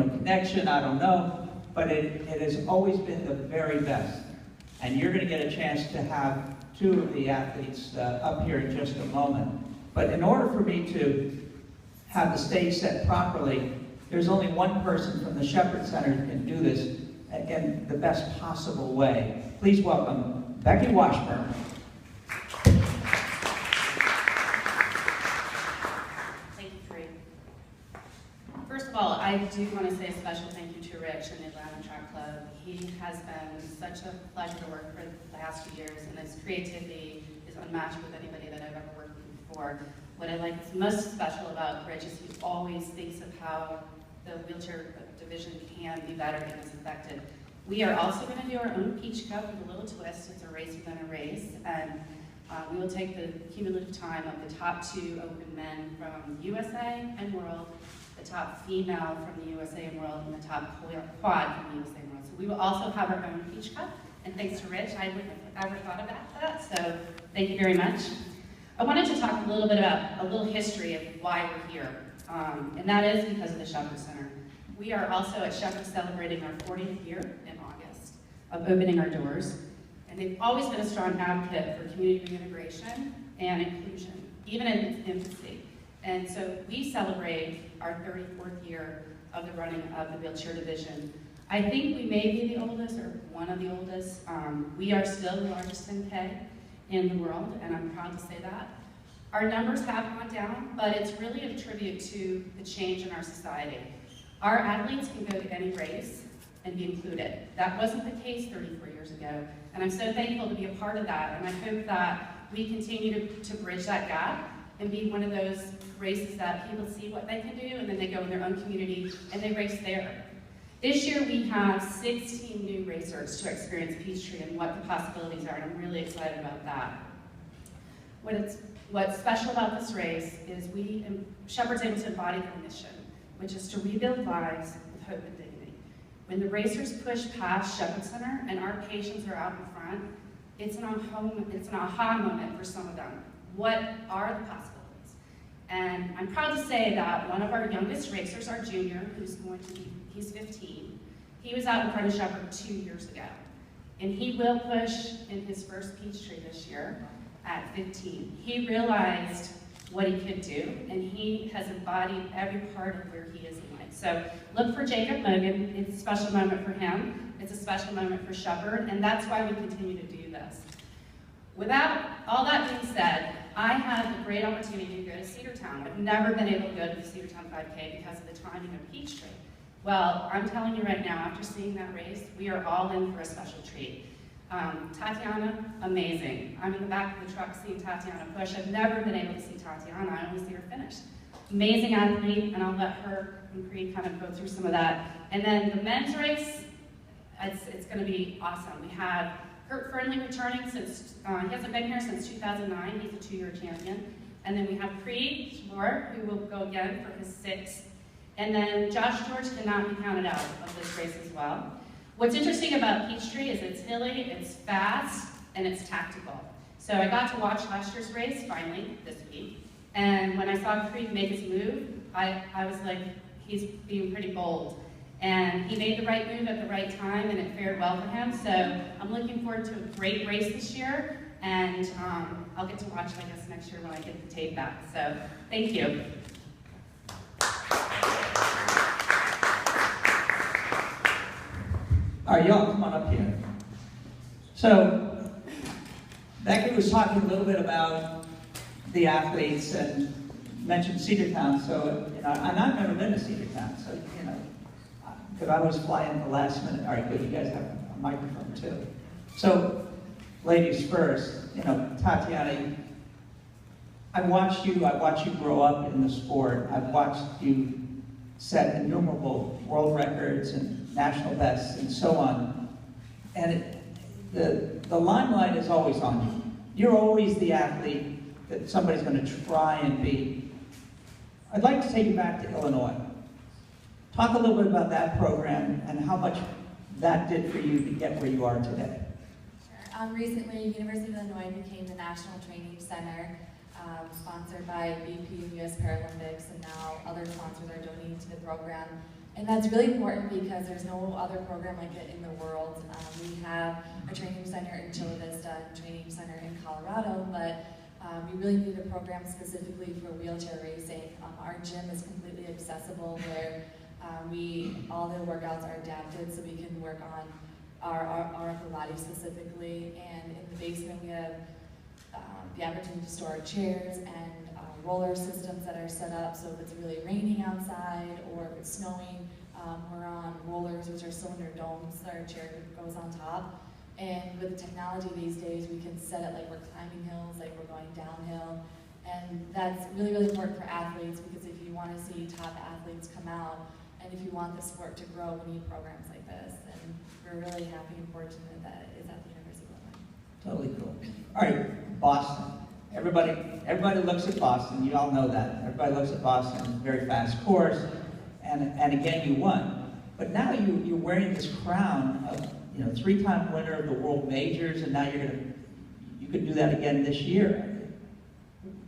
connection, I don't know, but it has always been the very best. And you're going to get a chance to have two of the athletes up here in just a moment. But in order for me to have the stage set properly, there's only one person from the Shepherd Center who can do this in the best possible way. Please welcome Becky Washburn. Thank you, Free. First of all, I do want to say a special thank you to Rich and the Atlanta Track Club. He has been such a pleasure to work for the last few years, and his creativity is unmatched with anybody that I've ever worked with before. What I like most special about Rich is he always thinks of how the wheelchair division can be better and is affected. We are also going to do our own Peach Cup with a little twist. It's a race within a race, and we will take the cumulative time of the top 2 open men from USA and world, the top female from the USA and world, and the top quad from the USA and world. So we will also have our own Peach Cup, and thanks to Rich, I wouldn't have ever thought about that, so thank you very much. I wanted to talk a little bit about a little history of why we're here, and that is because of the Shepherd Center. We are also at Shepherd celebrating our 40th year in August of opening our doors, and they've always been a strong advocate for community reintegration and inclusion, even in its infancy. And so we celebrate our 34th year of the running of the wheelchair division. I think we may be the oldest, or one of the oldest. We are still the largest 10K in the world, and I'm proud to say that. Our numbers have gone down, but it's really a tribute to the change in our society. Our athletes can go to any race and be included. That wasn't the case 34 years ago, and I'm so thankful to be a part of that, and I hope that we continue to bridge that gap and be one of those races that people see what they can do, and then they go in their own community and they race there. This year we have 16 new racers to experience Peachtree and what the possibilities are, and I'm really excited about that. What's special about this race is Shepherd's able to embody their mission, which is to rebuild lives with hope and dignity. When the racers push past Shepherd Center and our patients are out in front, it's an aha moment for some of them. What are the possibilities? And I'm proud to say that one of our youngest racers, our junior, he's 15, he was out in front of Shepherd 2 years ago. And he will push in his first Peachtree this year at 15. He realized what he could do, and he has embodied every part of where he is in life. So look for Jacob Mogan. It's a special moment for him. It's a special moment for Shepherd, and that's why we continue to do this. Without all that being said, I had the great opportunity to go to Cedartown. I've never been able to go to the Cedartown 5K because of the timing of Peachtree. Well, I'm telling you right now, after seeing that race, we are all in for a special treat. Tatiana, amazing. I'm in the back of the truck seeing Tatiana push. I've never been able to see Tatiana. I only see her finish. Amazing athlete, and I'll let her and Cree kind of go through some of that. And then the men's race, it's going to be awesome. We have Kurt Fernley returning since, he hasn't been here since 2009. He's a 2-year champion. And then we have Cree Moore, who will go again for his 6th. And then Josh George cannot be counted out of this race as well. What's interesting about Peachtree is it's hilly, it's fast, and it's tactical. So I got to watch last year's race, finally, this week. And when I saw Cree make his move, I was like, he's being pretty bold. And he made the right move at the right time, and it fared well for him. So I'm looking forward to a great race this year, and I'll get to watch it, I guess, next year when I get the tape back. So thank you. All right, y'all come on up here. So Becky was talking a little bit about the athletes and mentioned Cedartown. So, and I've never been to Cedartown, so, because I was flying at the last minute. All right, good, you guys have a microphone too. So, ladies first, Tatiana, I watched you grow up in the sport. I've watched you set innumerable world records and national bests and so on. And the limelight is always on you. You're always the athlete that somebody's going to try and be. I'd like to take you back to Illinois. Talk a little bit about that program and how much that did for you to get where you are today. Sure. Recently, University of Illinois became the National Training Center, sponsored by BP and US Paralympics, and now other sponsors are donating to the program. And that's really important because there's no other program like it in the world. We have a training center in Chula Vista and a training center in Colorado, but we really need a program specifically for wheelchair racing. Our gym is completely accessible where all the workouts are adapted so we can work on our upper body specifically. And in the basement we have the opportunity to store chairs and roller systems that are set up, so if it's really raining outside or if it's snowing, we're on rollers, which are cylinder domes, our chair goes on top. And with the technology these days, we can set it like we're climbing hills, like we're going downhill. And that's really, really important for athletes, because if you want to see top athletes come out, and if you want the sport to grow, we need programs like this. And we're really happy and fortunate that it's at the University of Illinois. Totally cool. All right, Boston. Everybody looks at Boston. You all know that. Everybody looks at Boston. Very fast course, and again you won. But now you're wearing this crown of 3-time winner of the World Majors, and now you could do that again this year.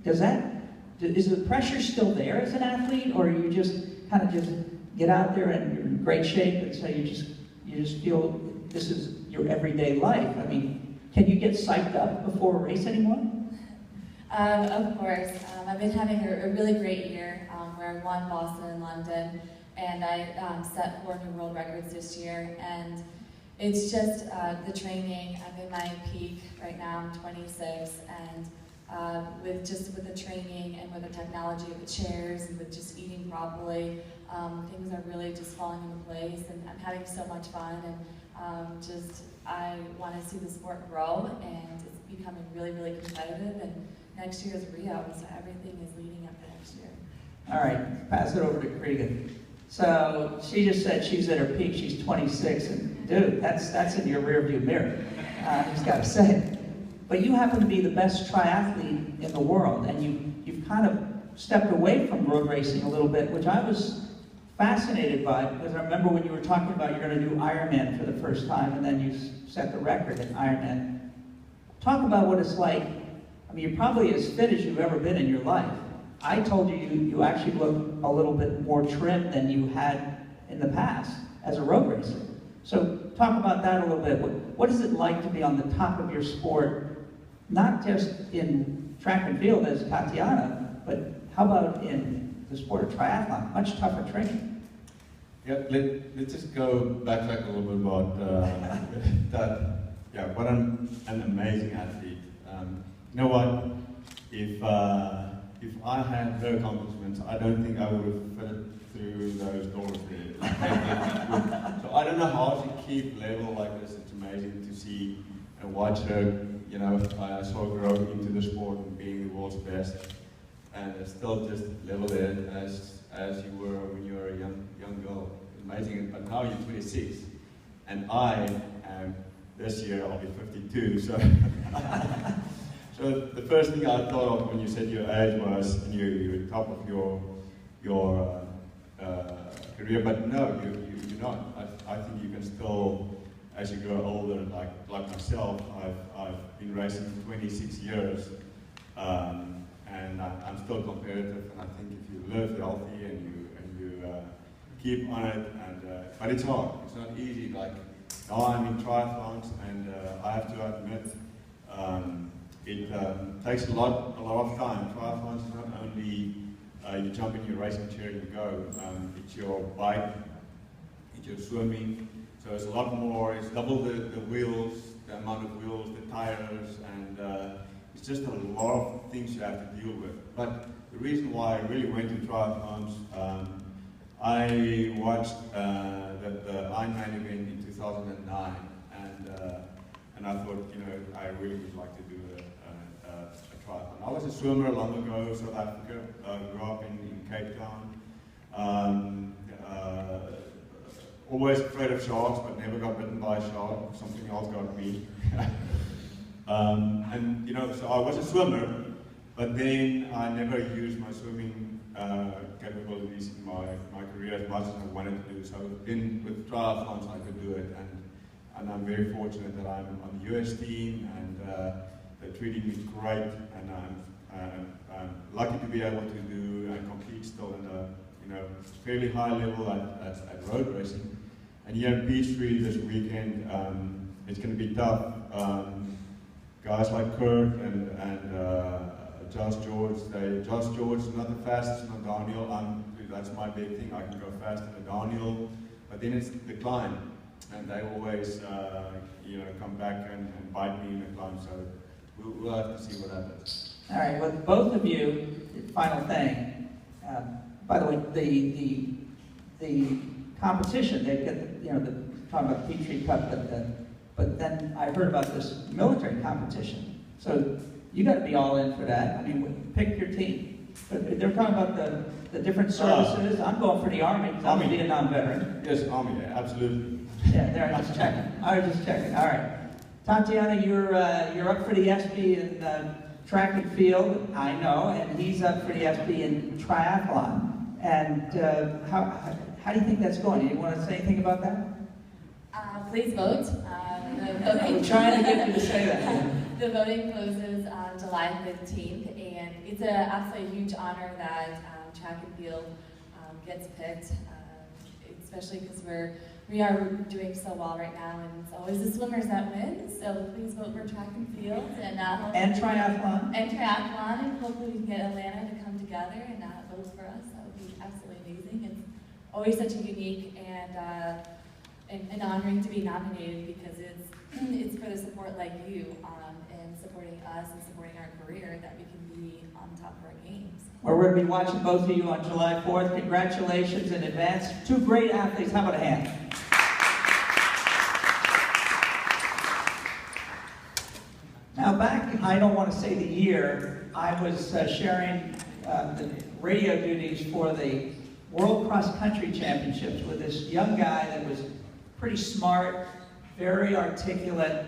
Is the pressure still there as an athlete, or you just kind of just get out there and you're in great shape, and so you just feel this is your everyday life? I mean, can you get psyched up before a race anymore? Of course. I've been having a really great year where I won Boston and London, and I set 4 new world records this year. And it's just the training. I'm in my peak right now. I'm 26, and with the training and with the technology of the chairs and with just eating properly, things are really just falling into place. And I'm having so much fun, and I want to see the sport grow, and it's becoming really, really competitive. And next year is Rio, so everything is leading up to next year. All right, pass it over to Kriga. So she just said she's at her peak. She's 26, and dude, that's in your rearview mirror. I just got to say. But you happen to be the best triathlete in the world, and you've kind of stepped away from road racing a little bit, which I was fascinated by, because I remember when you were talking about you're going to do Ironman for the first time, and then you set the record at Ironman. Talk about what it's like. I mean, you're probably as fit as you've ever been in your life. I told you actually look a little bit more trim than you had in the past as a road racer. So talk about that a little bit. What is it like to be on the top of your sport, not just in track and field as Tatiana, but how about in the sport of triathlon? Much tougher training. Yeah, let's just go backtrack a little bit about that. Yeah, what an amazing athlete. You know what? If I had her accomplishments, I don't think I would have fit through those doors there. So I don't know how she keep level like this. It's amazing to see and watch her. I saw her grow into the sport and being the world's best, and still just level there as you were when you were a young girl. Amazing. But now you're 26, and I am this year I'll be 52. So. So the first thing I thought of when you said your age was you're top of your career, but no, you're not. I think you can still, as you grow older, like myself, I've been racing for 26 years, and I'm still competitive. And I think if you live healthy and you keep on it, but it's hard. It's not easy. Like now I'm in triathlons, and I have to admit. It takes a lot of time. Triathlons is not only you jump in your racing chair and you go. It's your bike, it's your swimming. So it's a lot more. It's double the wheels, the amount of wheels, the tires, and it's just a lot of things you have to deal with. But the reason why I really went to triathlons, I watched the Ironman event in 2009, and I thought, I really would like to do a triathlon. I was a swimmer long ago, South Africa. Grew up in Cape Town. Always afraid of sharks, but never got bitten by a shark. Something else got me. So I was a swimmer, but then I never used my swimming capabilities in my career as much as I wanted to do. So with triathlons, I could do it, and I'm very fortunate that I'm on the US team, and they're treating me great, and I'm lucky to be able to do and compete still in a fairly high level at boat racing. And here in Peachtree this weekend, it's going to be tough. Guys like Kurt and Josh George, Josh George is not the fastest in the downhill. That's my big thing. I can go fast in the downhill, but then it's the climb, and they always come back and bite me in the climb. So we'll have to see what happens. All right, with both of you, final thing. By the way, the competition, they get talking about Peachtree Cup, but then I heard about this military competition. So you got to be all in for that. I mean, pick your team. But they're talking about the different services. I'm going for the Army because I'm a Vietnam veteran. Yes, Army, yeah, absolutely. Yeah, there, I was just checking. I was just checking. All right. Tatiana, you're up for the SB in track and field, I know, and he's up for the SB in triathlon. And how do you think that's going? Do you want to say anything about that? Please vote. I'm trying to get you to say that. The voting closes on July 15th, and it's an absolutely huge honor that track and field gets picked, especially because we are doing so well right now, and it's always the swimmers that win. So please vote for track and field and triathlon. And triathlon, and hopefully we can get Atlanta to come together and vote for us. That would be absolutely amazing. It's always such a unique and honoring to be nominated because it's for the support like you and supporting us and supporting our career that we can be on top of our games. We're going to be watching both of you on July 4th. Congratulations in advance. Two great athletes. How about a hand? Now back, I don't want to say the year, I was sharing the radio duties for the World Cross Country Championships with this young guy that was pretty smart, very articulate,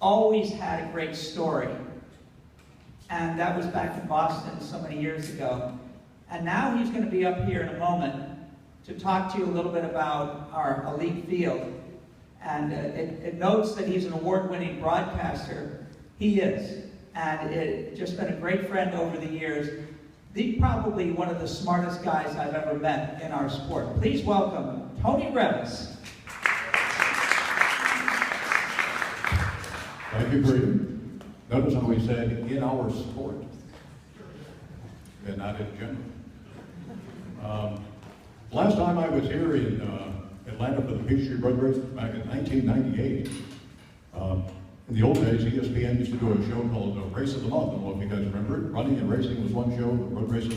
always had a great story. And that was back in Boston so many years ago. And now he's going to be up here in a moment to talk to you a little bit about our elite field. And it notes that he's an award-winning broadcaster. He is. And it's just been a great friend over the years. Probably one of the smartest guys I've ever met in our sport. Please welcome Tony Revis. Thank you, Freedom. Notice how we said in our sport, and not in general. Last time I was here in Atlanta for the Peachtree Road Race back in 1998. In the old days, ESPN used to do a show called Race of the Month. I don't know if you guys remember it. Running and racing was one show, the Road Race of the Month.